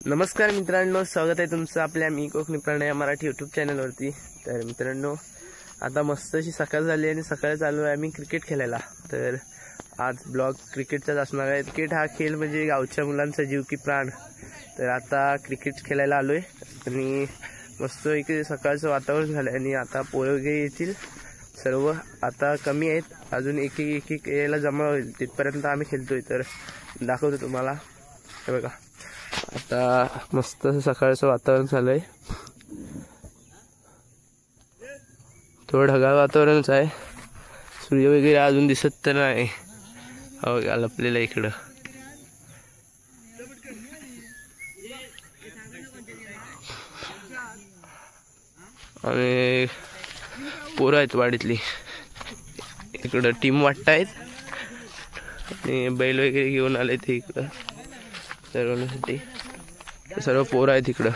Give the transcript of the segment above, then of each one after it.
नमस्कार मित्रांनो, स्वागत आहे तुमचं आपल्या मी कोकणी प्रणय मराठी यूट्यूब चॅनलवरती। तर मित्रांनो, आता मस्त अशी सकाळ झाली आणि सकाळी चालू आहे आम्ही क्रिकेट खेळायला। तर आज ब्लॉग क्रिकेटचाच असणार आहे। क्रिकेट हा खेळ म्हणजे गावच्या मुलांचा जीव की प्राण। तर आता क्रिकेट खेळायला आलोय आणि मस्त इकडे सकाळचं वातावरण झालं आणि आता पोहे वगैरे येतील सर्व। आता कमी आहेत, अजून एक एक यायला जमा होईल, तिथपर्यंत आम्ही खेळतोय। तर दाखवतो तुम्हाला, हे बघा आता मस्त सकाळचं वातावरण झालंय, थोडं ढगाळ वातावरणच आहे, सूर्य वगैरे अजून दिसत तर नाही। हो लपलेलं इकडं आणि पोरं आहेत वाडीतली, इकडं टीम वाटतायत आणि बैल वगैरे घेऊन आले ते इकडं सर्वांसाठी। सर्व पोरं आहेत इकडं,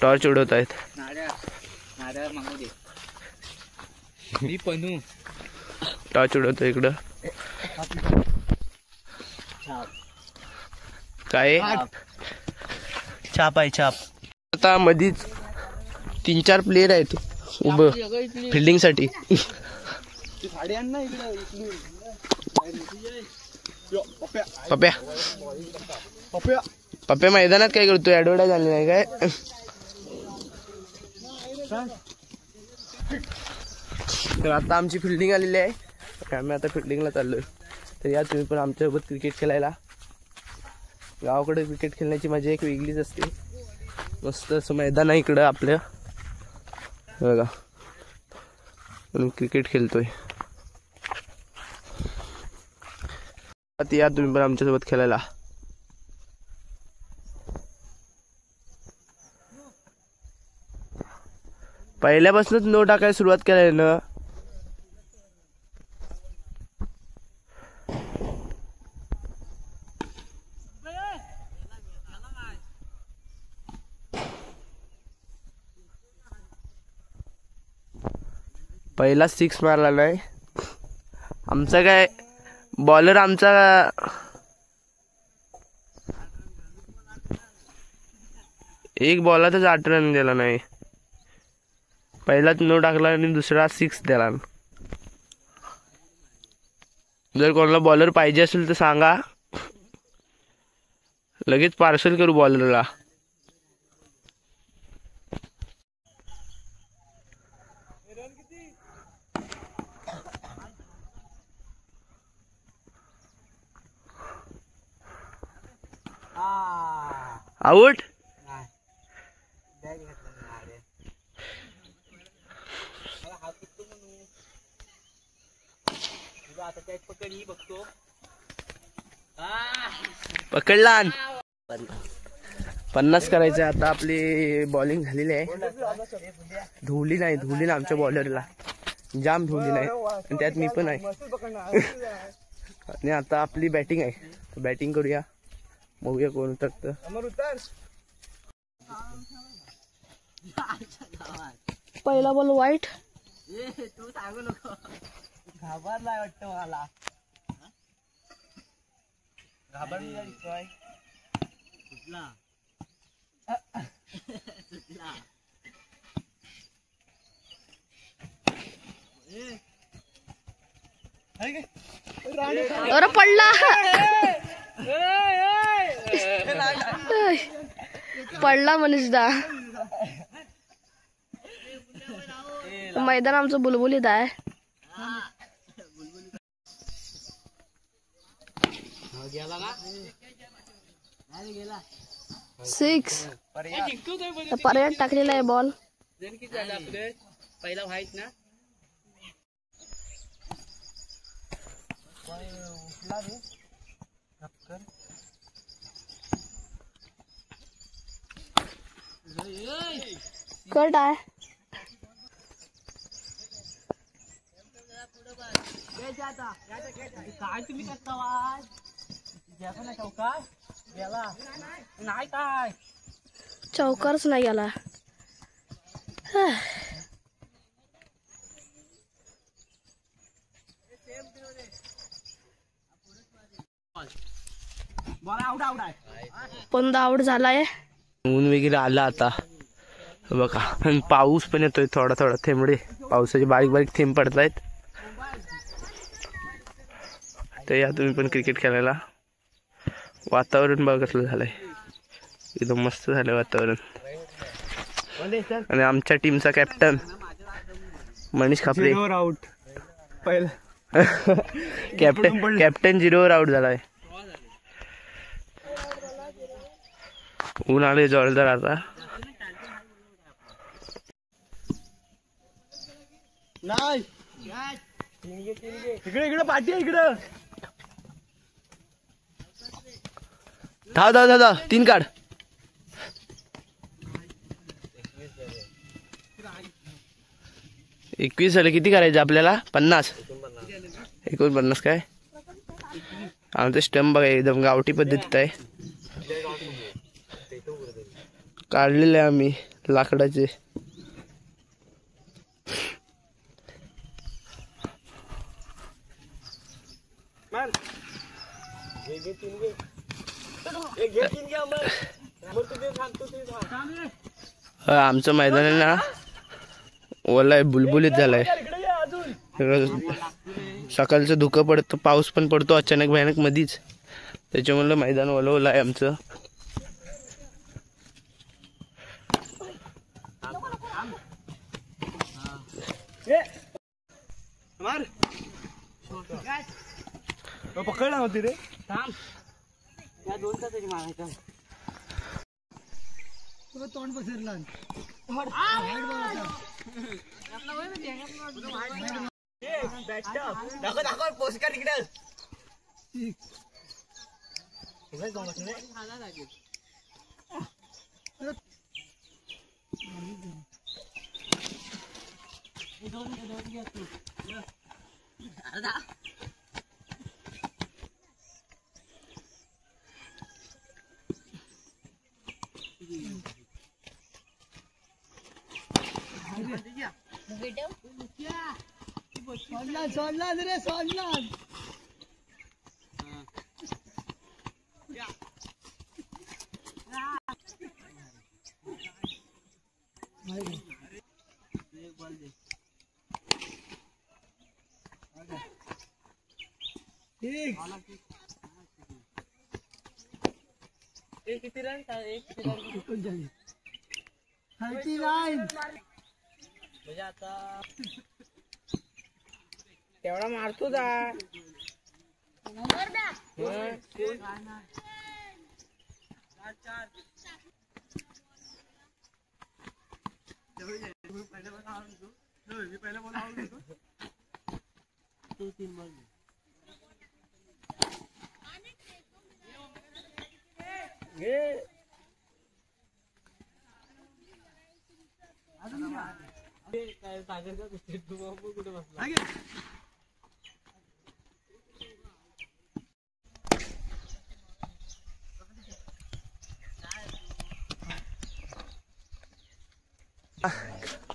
टॉर्च उडवत आहेत। टॉर्च उडवतो इकडं, काय छाप आहे छाप। आता मधीच 3-4 प्लेयर आहेत उभं फिल्डिंग साठी। पप्या पप्या मैदानात काय करतोय? ऍडव्हर्टाईज झाली नाही काय? तर आता आमची फिल्डिंग आलेली आहे, आम्ही आता फिल्डिंगला चाललोय। तर या तुम्ही पण आमच्यासोबत क्रिकेट खेळायला। गावाकडे क्रिकेट खेळण्याची मजा एक वेगळीच असते। मस्त असं मैदान आहे इकडं आपलं, बघा, आणि क्रिकेट खेळतोय। आता या तुम्ही पण आमच्यासोबत खेळायला। पहिल्यापासूनच नो टाकायला सुरुवात केली ना। पहिला 6 मारला नाही आमचा, काय बॉलर आमचा एक बॉलातच 8 रन दिला नाही। पहिलाच नो टाकला आणि दुसरा 6 दिला। जर कोणाला बॉलर पाहिजे असेल तर सांगा, लगेच पार्सल करू बॉलरला। आउट पकडला। 50 करायचं आता। आपली बॉलिंग झालेली आहे, धुवली ना आमच्या बॉलरला, जाम धुवली नाही आणि त्यात मी पण आहे। आणि आता आपली बॅटिंग आहे, बॅटिंग करूया, बघूया कोण उतरतं। पहिला बॉल वाईट, तू सांगू नको, घाबरलाय वाटतं मला, घाबरला दिसतोय कुठला कुठला। अरे पडला, पडला मनीषदा। मैदान आमचं बुलबुलीत आहे। सिक्स पर्याय टाकलेला आहे बॉल। पहिला व्हाईट ना, कट आहे। काय तुम्ही करता वाज घ्यायचा ना चौकार गेला नाही, काय चौकारच नाही गेला। पण आउट झालाय. ऊन वगैरे आला आता बघा, आणि पाऊस पण येतोय थोडा थोडा, थेंबडे पावसाचे बारीक बारीक थेंब पडतायत. तर या तुम्ही पण क्रिकेट खेळायला. वातावरण बघा कसलं झालंय, एकदम मस्त झालंय वातावरण. आणि आमच्या टीमचा कॅप्टन मनीष खापरे आउट पहिला. कॅप्टन 0वर आउट झालाय. ऊन आले जोरदार आता. नाही इकडे इकडे पाठी इकडं. धाव धाव धाव धाव, 3 काढ. 21 झाले. किती करायचे आपल्याला? 50. 49 काय? आमचं स्टंप बघा एकदम गावठी पद्धतीत आहे. काढलेले आम्ही लाकडाचे. आमचं मैदान आहे ना ओलाय, बुलबुलीत झालाय. सकाळचं धुकं पडतं, पाऊस पण पडतो अचानक भयानक मधीच, त्याच्यामुळे मैदान ओलं आहे आमचं. पकडला होती रे. तोंड पसरला. दाखव पोस्टकार्ड इकडे. सोडला रे सोडला. किती रन? 39. म्हणजे आता तेवढा मारतो जा.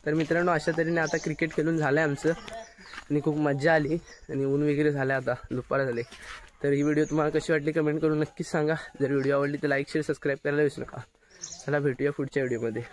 तर मित्रांनो, अशा तऱ्हेने आता क्रिकेट खेळून झालंय आमचं आणि खूप मजा आली आणि ऊन वगैरे झालं, आता दुपार झाले. तर ही व्हिडिओ तुम्हाला कशी वाटली कमेंट करून नक्कीच सांगा. जर व्हिडिओ आवडली तर लाईक शेअर सबस्क्राईब करायला विसरू नका. चला भेटूया पुढच्या व्हिडिओमध्ये.